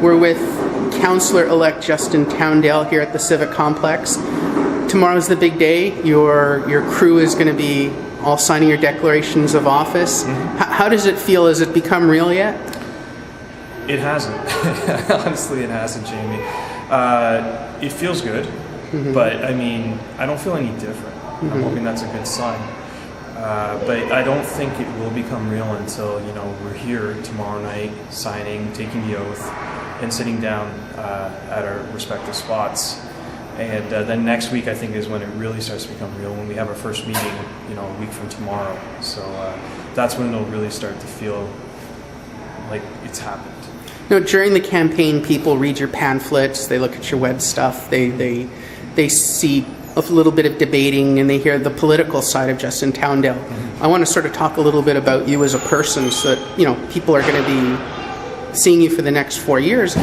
We're with Councillor-elect Justin Towndale here at the Civic Complex. Tomorrow's the big day. Your crew is going to be all signing your declarations of office. Mm-hmm. How does it feel? Has it become real yet? It hasn't. Honestly, it hasn't, Jamie. It feels good, mm-hmm. but I mean, I don't feel any different. Mm-hmm. I'm hoping that's a good sign. But I don't think it will become real until, we're here tomorrow night, signing, taking the oath, and sitting down at our respective spots. And then next week, I think, is when it really starts to become real, when we have our first meeting, a week from tomorrow. So that's when it'll really start to feel like it's happened. During the campaign, people read your pamphlets, they look at your web stuff, they see a little bit of debating, and they hear the political side of Justin Towndale. Mm-hmm. I want to sort of talk a little bit about you as a person so that, people are going to be seeing you for the next 4 years.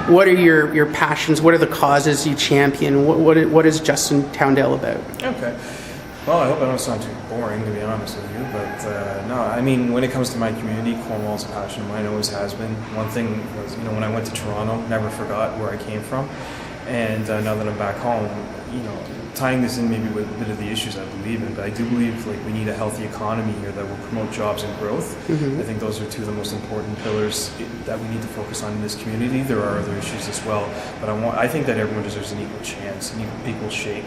What are your passions? What are the causes you champion? What is Justin Towndale about? Okay. Well, I hope I don't sound too boring, to be honest with you, but no, I mean, when it comes to my community, Cornwall's a passion of mine, always has been. One thing was, when I went to Toronto, never forgot where I came from, and now that I'm back home, tying this in maybe with a bit of the issues I believe in, but I do believe we need a healthy economy here that will promote jobs and growth. Mm-hmm. I think those are two of the most important pillars that we need to focus on in this community. There are other issues as well, but I think that everyone deserves an equal chance, an equal shake.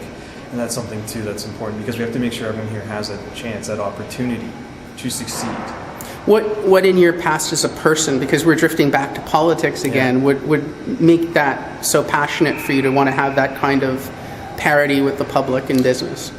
And that's something, too, that's important, because we have to make sure everyone here has that chance, that opportunity to succeed. What in your past as a person, because we're drifting back to politics again, would make that so passionate for you to want to have that kind of parity with the public in business?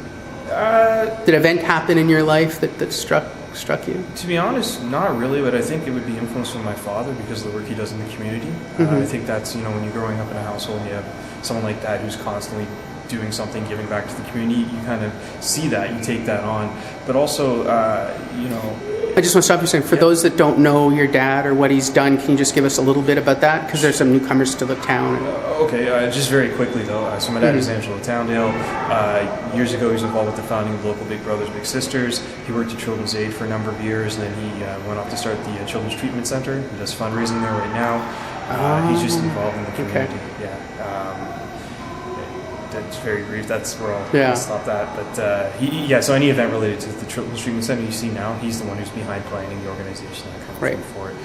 Did an event happen in your life that struck you? To be honest, not really, but I think it would be influenced from my father because of the work he does in the community. Mm-hmm. I think that's, when you're growing up in a household and you have someone like that who's constantly doing something, giving back to the community, you kind of see that, you take that on. But also, I just want to stop you saying, for those that don't know your dad or what he's done, can you just give us a little bit about that? Because there's some newcomers to the town. Okay, just very quickly though. So my dad is Angelo Towndale. Years ago, he was involved with the founding of local Big Brothers Big Sisters. He worked at Children's Aid for a number of years, and then he went off to start the Children's Treatment Center. He does fundraising there right now. He's just involved in the community. Okay. Yeah. That's very brief. That's where I'll stop that. But so any event related to the Children's Treatment Center you see now, he's the one who's behind planning the organization and kind of thing for it.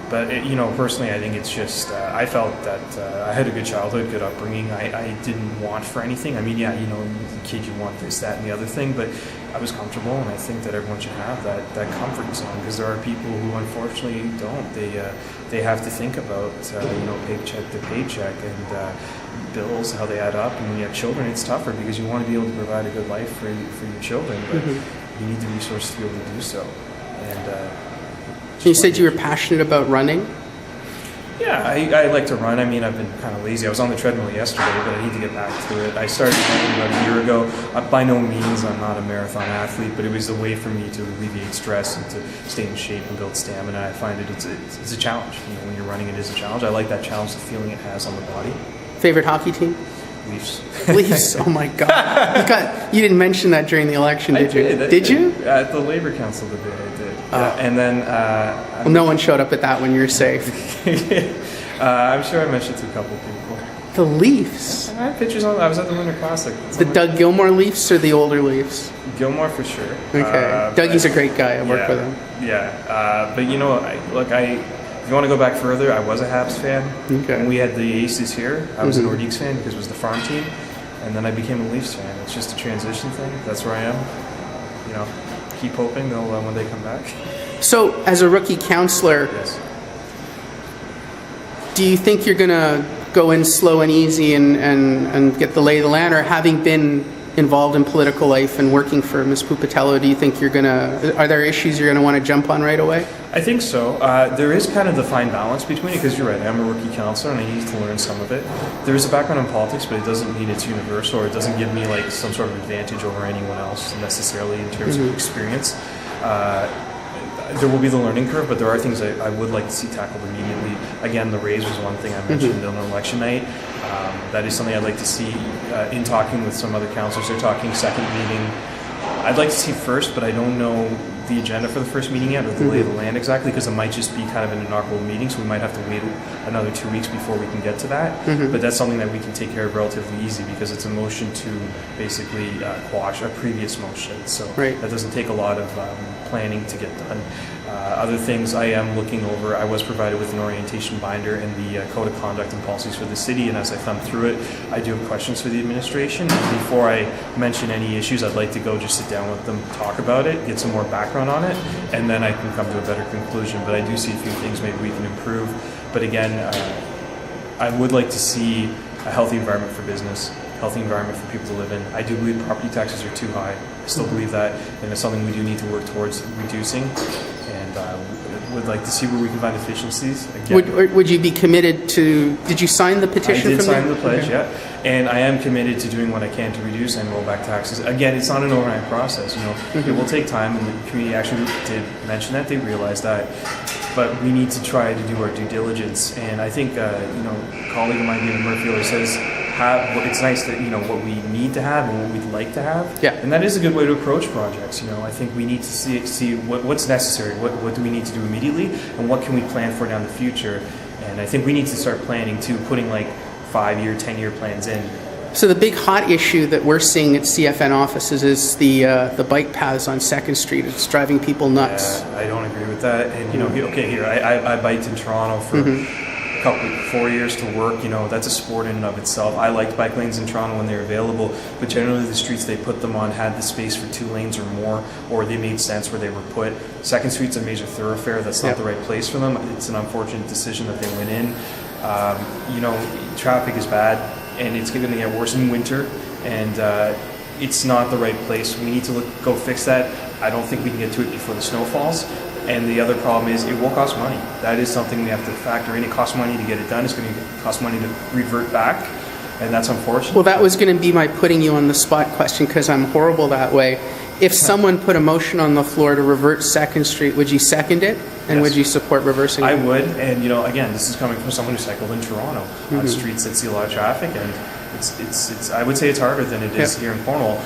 But personally, I think it's just I felt that I had a good childhood, good upbringing. I didn't want for anything. I mean, the kid, you want this, that, and the other thing, but I was comfortable, and I think that everyone should have that comfort zone, because there are people who unfortunately don't. They have to think about paycheck to paycheck and bills, how they add up, and when you have children, it's tougher because you want to be able to provide a good life for your children, but you need the resources to be able to do so. And you said you were passionate about running? Yeah, I like to run. I mean, I've been kind of lazy. I was on the treadmill yesterday, but I need to get back to it. I started running about a year ago. By no means, I'm not a marathon athlete, but it was a way for me to alleviate stress and to stay in shape and build stamina. I find it's a challenge. When you're running, it is a challenge. I like that challenge, the feeling it has on the body. Favorite hockey team? Leafs. Leafs. Oh my God! You didn't mention that during the election, did you? Did you? At the Labour Council debate, I did. And then. Well, no one showed up at that one. You're safe. I'm sure I mentioned to a couple people. The Leafs. I had pictures on. I was at the Winter Classic. The Doug Gilmour Leafs or the older Leafs? Gilmour for sure. Okay. Dougie's a great guy. I work with him. Yeah. But if you want to go back further, I was a Habs fan. Okay. When we had the Aces here, I was a Nordiques fan because it was the farm team. And then I became a Leafs fan. It's just a transition thing. That's where I am. Keep hoping they'll when they come back. So, as a rookie counselor, do you think you're going to go in slow and easy and get the lay of the land? Or having been involved in political life and working for Ms. Pupatello, do you think are there issues you're going to want to jump on right away? I think so. There is kind of the fine balance between it, because you're right, I'm a rookie counselor and I need to learn some of it. There is a background in politics, but it doesn't mean it's universal, or it doesn't give me some sort of advantage over anyone else necessarily in terms of experience. There will be the learning curve, but there are things I would like to see tackled immediately. Again, the raise was one thing I mentioned on election night. That is something I'd like to see in talking with some other councillors. They're talking second meeting. I'd like to see first, but I don't know the agenda for the first meeting yet, or the lay of the land exactly, because it might just be kind of an inaugural meeting, so we might have to wait another 2 weeks before we can get to that. But that's something that we can take care of relatively easy, because it's a motion to basically quash a previous motion. So that doesn't take a lot of planning to get done. Other things I am looking over, I was provided with an orientation binder and the code of conduct and policies for the city, and as I thumb through it, I do have questions for the administration. And before I mention any issues, I'd like to go just sit down with them, talk about it, get some more background on it, and then I can come to a better conclusion. But I do see a few things maybe we can improve. But again, I would like to see a healthy environment for business, healthy environment for people to live in. I do believe property taxes are too high. I still believe that, and it's something we do need to work towards reducing. Would like to see where we can find efficiencies. Again, would you be committed to? Did you sign the petition? I did sign the pledge, yeah, and I am committed to doing what I can to reduce and roll back taxes. Again, it's not an overnight process. You know, it will take time, and the community actually did mention that, they realized that. But we need to try to do our due diligence, and I think you know, a colleague of mine, David Murphy, says, it's nice that, you know, what we need to have and what we'd like to have, and that is a good way to approach projects. You know, I think we need to see what's necessary, what do we need to do immediately, and what can we plan for down the future. And I think we need to start planning too, putting like 5-year, 10-year plans in. So the big hot issue that we're seeing at CFN offices is the bike paths on 2nd Street. It's driving people nuts. Yeah, I don't agree with that. And you know, I biked in Toronto for 4 years to work. You know, that's a sport in and of itself. I liked bike lanes in Toronto when they were available, but generally the streets they put them on had the space for 2 lanes or more, or they made sense where they were put. 2nd Street's a major thoroughfare. That's not the right place for them. It's an unfortunate decision that they went in. You know, traffic is bad, and it's going to get worse in winter, and it's not the right place. We need to go fix that. I don't think we can get to it before the snow falls. And the other problem is it will cost money. That is something we have to factor in. It costs money to get it done. It's going to cost money to revert back, and that's unfortunate. Well, that was going to be my putting you on the spot question, because I'm horrible that way. If someone put a motion on the floor to revert 2nd Street, would you second it? And would you support reversing it? I would. And, you know, again, this is coming from someone who cycled in Toronto on streets that see a lot of traffic, and it's I would say it's harder than it is here in Cornwall.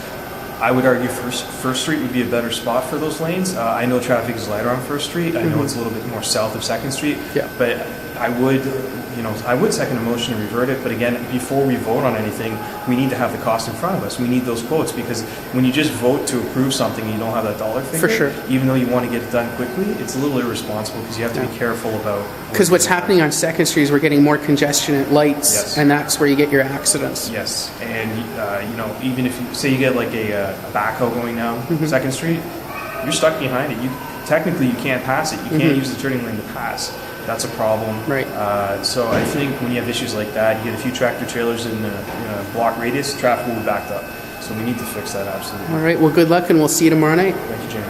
I would argue First Street would be a better spot for those lanes. I know traffic is lighter on First Street. I know it's a little bit more south of 2nd Street. But I would second a motion to revert it. But again, before we vote on anything, we need to have the cost in front of us. We need those quotes, because when you just vote to approve something and you don't have that dollar figure, even though you want to get it done quickly, it's a little irresponsible, because you have to be careful about. Because what's happening on 2nd Street is we're getting more congestion at lights, and that's where you get your accidents. Yes, and you know, even if you get like a backhoe going down 2nd Street, you're stuck behind it. Technically you can't pass it. You can't use the turning lane to pass. That's a problem. So I think when you have issues like that, you get a few tractor trailers in a block radius, traffic will be backed up. So we need to fix that, absolutely. All right. Well, good luck, and we'll see you tomorrow night. Thank you, James.